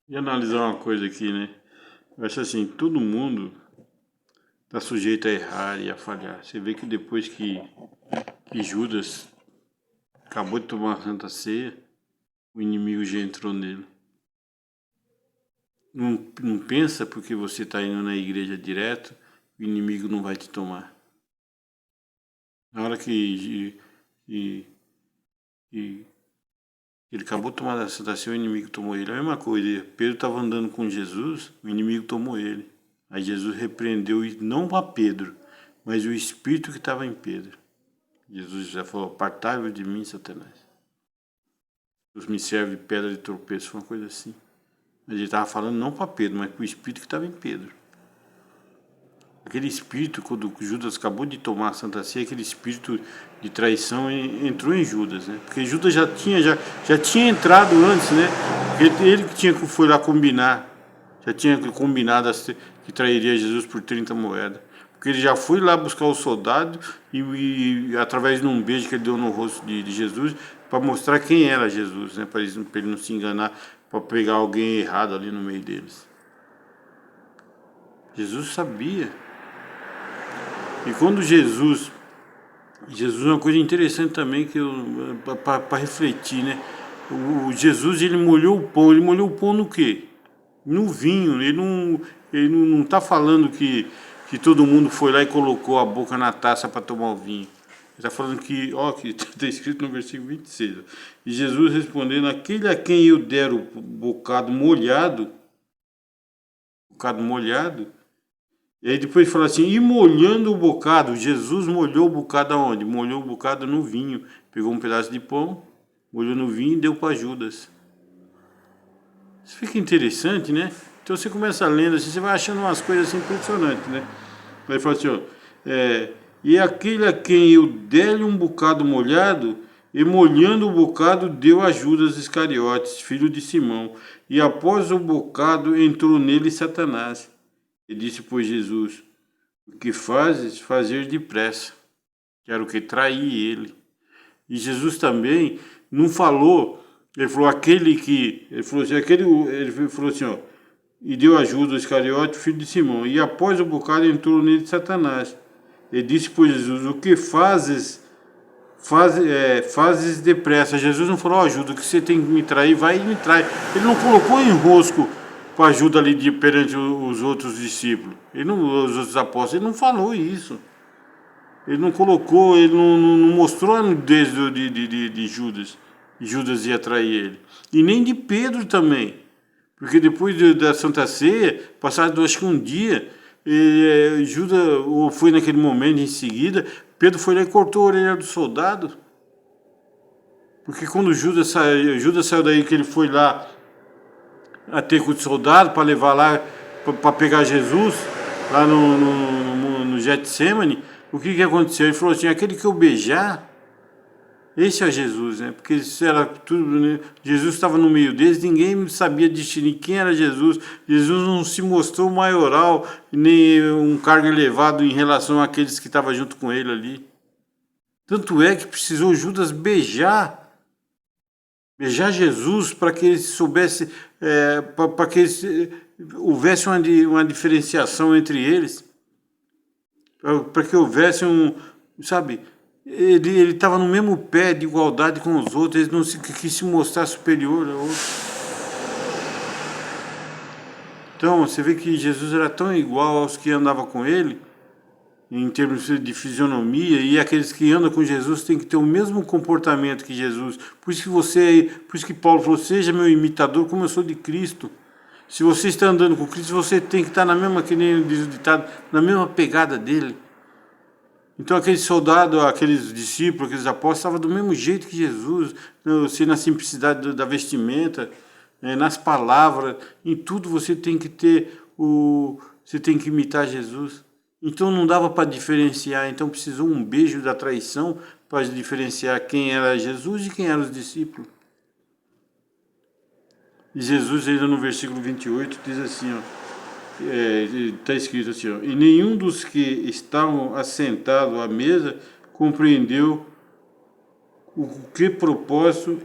E analisar uma coisa aqui, né? Eu acho assim, todo mundo está sujeito a errar e a falhar. Você vê que depois que Judas acabou de tomar a Santa Ceia, o inimigo já entrou nele. Não pensa porque você está indo na igreja direto, o inimigo não vai te tomar. Na hora e- e ele acabou de tomar a Santa Ceia, o inimigo tomou ele. A mesma coisa, Pedro estava andando com Jesus, o inimigo tomou ele. Aí Jesus repreendeu não a Pedro, mas o espírito que estava em Pedro. Jesus já falou: apartai-vos de mim, Satanás. Deus me serve de pedra de tropeço, foi uma coisa assim. Mas ele estava falando não para Pedro, mas para o espírito que estava em Pedro. Aquele espírito, quando Judas acabou de tomar a Santa Ceia, aquele espírito de traição entrou em Judas, né? Porque Judas já tinha entrado antes, né? Porque ele que foi lá combinar, já tinha combinado que trairia Jesus por 30 moedas. Porque ele já foi lá buscar o soldado e através de um beijo que ele deu no rosto de Jesus, para mostrar quem era Jesus, né? Para ele não se enganar, para pegar alguém errado ali no meio deles. Jesus sabia. E quando Jesus é uma coisa interessante também que para refletir, né? O Jesus ele molhou o pão no quê? No vinho. Ele não está falando que todo mundo foi lá e colocou a boca na taça para tomar o vinho. Ele está falando que, ó, que está escrito no versículo 26. E Jesus respondendo: aquele a quem eu der o bocado molhado. E aí depois fala assim, e molhando o bocado, Jesus molhou o bocado aonde? Molhou o bocado no vinho. Pegou um pedaço de pão, molhou no vinho e deu para Judas. Isso fica interessante, né? Então você começa lendo assim, você vai achando umas coisas assim impressionantes, né? Aí fala assim, ó, e aquele a quem eu der-lhe um bocado molhado, e molhando o bocado, deu a Judas Iscariotes, filho de Simão. E após o bocado, entrou nele Satanás. E disse, pois, Jesus: o que fazes, fazer depressa. Que era o que? Trair ele. E Jesus também não falou, ele falou aquele que, ele falou assim, ó, e deu ajuda ao Iscariote, filho de Simão. E após o bocado entrou nele Satanás. Ele disse, pois, Jesus: o que fazes depressa. Jesus não falou: ajuda, que você tem que me trair, vai e me trai. Ele não colocou em rosco para ajuda ali perante os outros discípulos. Os outros apóstolos, ele não falou isso. Ele não colocou, ele não mostrou a nudez de Judas. Judas ia trair ele. E nem de Pedro também. Porque depois da Santa Ceia, passado acho que um dia, Judas ou foi naquele momento em seguida, Pedro foi lá e cortou a orelha do soldado. Porque quando Judas saiu daí, que ele foi lá a ter com o soldado para levar lá, para pegar Jesus, lá no Getsemane, o que aconteceu? Ele falou assim: aquele que eu beijar, esse é Jesus, né? Porque isso era tudo, né? Jesus estava no meio deles, ninguém sabia distinguir quem era Jesus. Jesus não se mostrou maioral, nem um cargo elevado em relação àqueles que estavam junto com ele ali. Tanto é que precisou Judas beijar Jesus para que ele soubesse, para que houvesse uma diferenciação entre eles, para que houvesse sabe, ele estava no mesmo pé de igualdade com os outros, ele não quis se mostrar superior a outros. Então você vê que Jesus era tão igual aos que andavam com ele, em termos de fisionomia, e aqueles que andam com Jesus têm que ter o mesmo comportamento que Jesus. Por isso que Paulo falou: seja meu imitador como eu sou de Cristo. Se você está andando com Cristo, você tem que estar na mesma, que nem diz o ditado, na mesma pegada dele. Então aqueles soldados, aqueles discípulos, aqueles apóstolos estavam do mesmo jeito que Jesus, na simplicidade da vestimenta, nas palavras, em tudo você tem que você tem que imitar Jesus. Então não dava para diferenciar, então precisou um beijo da traição para diferenciar quem era Jesus e quem eram os discípulos. E Jesus ainda no versículo 28 diz assim, ó, está escrito assim, ó, e nenhum dos que estavam assentados à mesa compreendeu o que propósito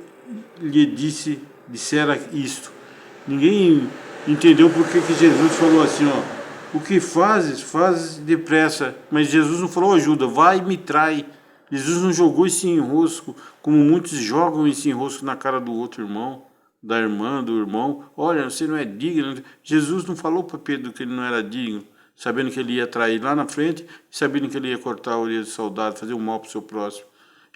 lhe dissera isto. Ninguém entendeu por que Jesus falou assim, ó, o que fazes, fazes depressa. Mas Jesus não falou ajuda, vai e me trai. Jesus não jogou esse enrosco, como muitos jogam esse enrosco na cara do outro irmão, da irmã, do irmão. Olha, você não é digno. Jesus não falou para Pedro que ele não era digno, sabendo que ele ia trair lá na frente, sabendo que ele ia cortar a orelha do soldado, fazer um mal para o seu próximo.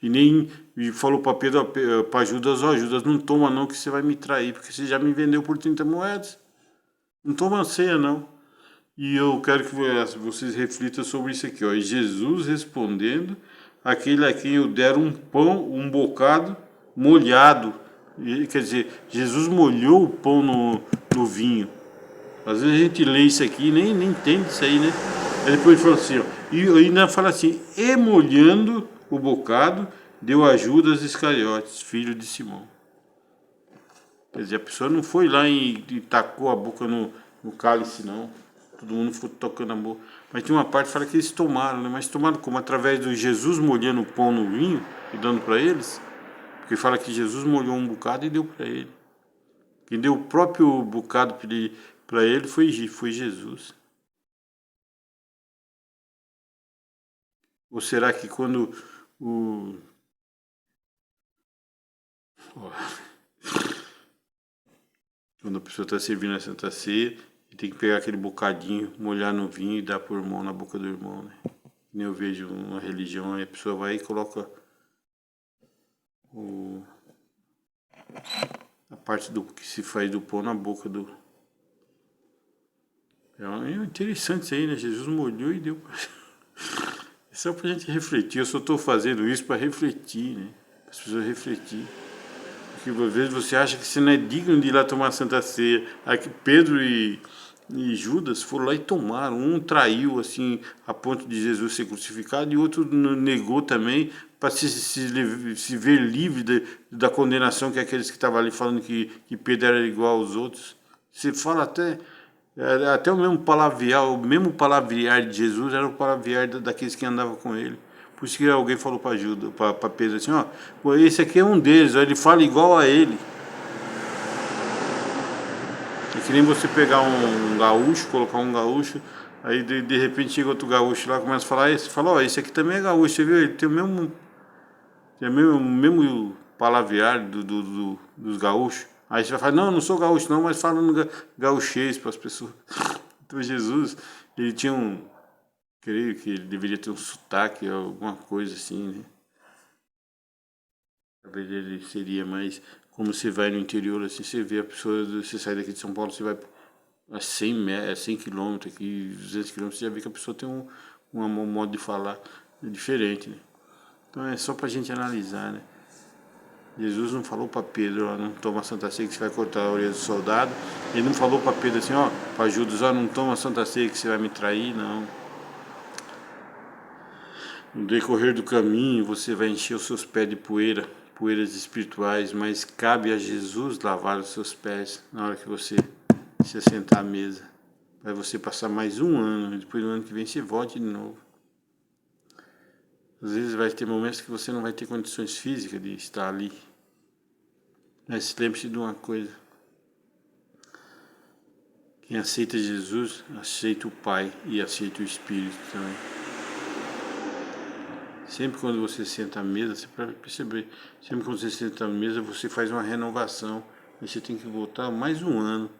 E nem falou para Pedro, para Judas, ó Judas, não toma não que você vai me trair, porque você já me vendeu por 30 moedas. Não toma ceia não. E eu quero que vocês reflitam sobre isso aqui, ó. E Jesus respondendo, aquele a quem eu der um pão, um bocado molhado. Quer dizer, Jesus molhou o pão no vinho. Às vezes a gente lê isso aqui e nem entende isso aí, né? Aí depois ele falou assim, ó, e ainda fala assim, e molhando o bocado, deu a Judas Iscariotes, filho de Simão. Quer dizer, a pessoa não foi lá e tacou a boca no cálice, não. Todo mundo foi tocando a boca. Mas tem uma parte que fala que eles tomaram, né? Mas tomaram como? Através do Jesus molhando o pão no vinho e dando para eles? Porque fala que Jesus molhou um bocado e deu para ele. Quem deu o próprio bocado para ele foi Jesus. Ou será que quando o... Quando a pessoa está servindo a Santa Ceia, e tem que pegar aquele bocadinho, molhar no vinho e dar por irmão na boca do irmão, né? Nem eu vejo uma religião, aí a pessoa vai e coloca a parte do que se faz do pão na boca do... É interessante isso aí, né? Jesus molhou e deu. É só pra gente refletir. Eu só estou fazendo isso para refletir, né? Para as pessoas refletir. Porque às vezes você acha que você não é digno de ir lá tomar a Santa Ceia. Aqui Pedro e Judas foram lá e tomaram. Um traiu assim a ponto de Jesus ser crucificado e outro negou também para se ver livre da condenação que aqueles que estavam ali falando que Pedro era igual aos outros. Você fala até o mesmo palavrear de Jesus era o palavrear daqueles que andavam com ele. Por isso que alguém falou para Pedro assim, ó, esse aqui é um deles, ó, ele fala igual a ele. É que nem você pegar um gaúcho, colocar um gaúcho, aí de repente chega outro gaúcho lá, começa a falar, esse fala, ó, esse aqui também é gaúcho, você viu? Ele tem o mesmo palavrear dos gaúchos. Aí você vai falar, não, não sou gaúcho não, mas falando gaúchês para as pessoas. Então Jesus, ele tinha creio que ele deveria ter um sotaque, alguma coisa assim, né? Talvez ele seria mais, como você vai no interior, assim, você vê a pessoa, você sai daqui de São Paulo, você vai a 100 quilômetros aqui, 200 quilômetros, você já vê que a pessoa tem um modo de falar diferente, né? Então é só pra gente analisar, né? Jesus não falou para Pedro, ó, não toma Santa Ceia que você vai cortar a orelha do soldado. Ele não falou para Pedro assim, ó, para Judas, ó, não toma Santa Ceia que você vai me trair, não. No decorrer do caminho você vai encher os seus pés de poeira, poeiras espirituais, mas cabe a Jesus lavar os seus pés na hora que você se assentar à mesa. Vai você passar mais um ano, depois do ano que vem você volte de novo. Às vezes vai ter momentos que você não vai ter condições físicas de estar ali. Mas lembre-se de uma coisa. Quem aceita Jesus, aceita o Pai e aceita o Espírito também. Sempre quando você senta à mesa, você pode perceber, sempre quando você senta à mesa, você faz uma renovação. Aí você tem que voltar mais um ano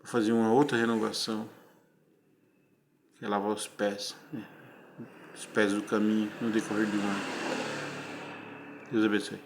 para fazer uma outra renovação. Que é lavar os pés, né? Os pés do caminho no decorrer de um ano. Deus abençoe.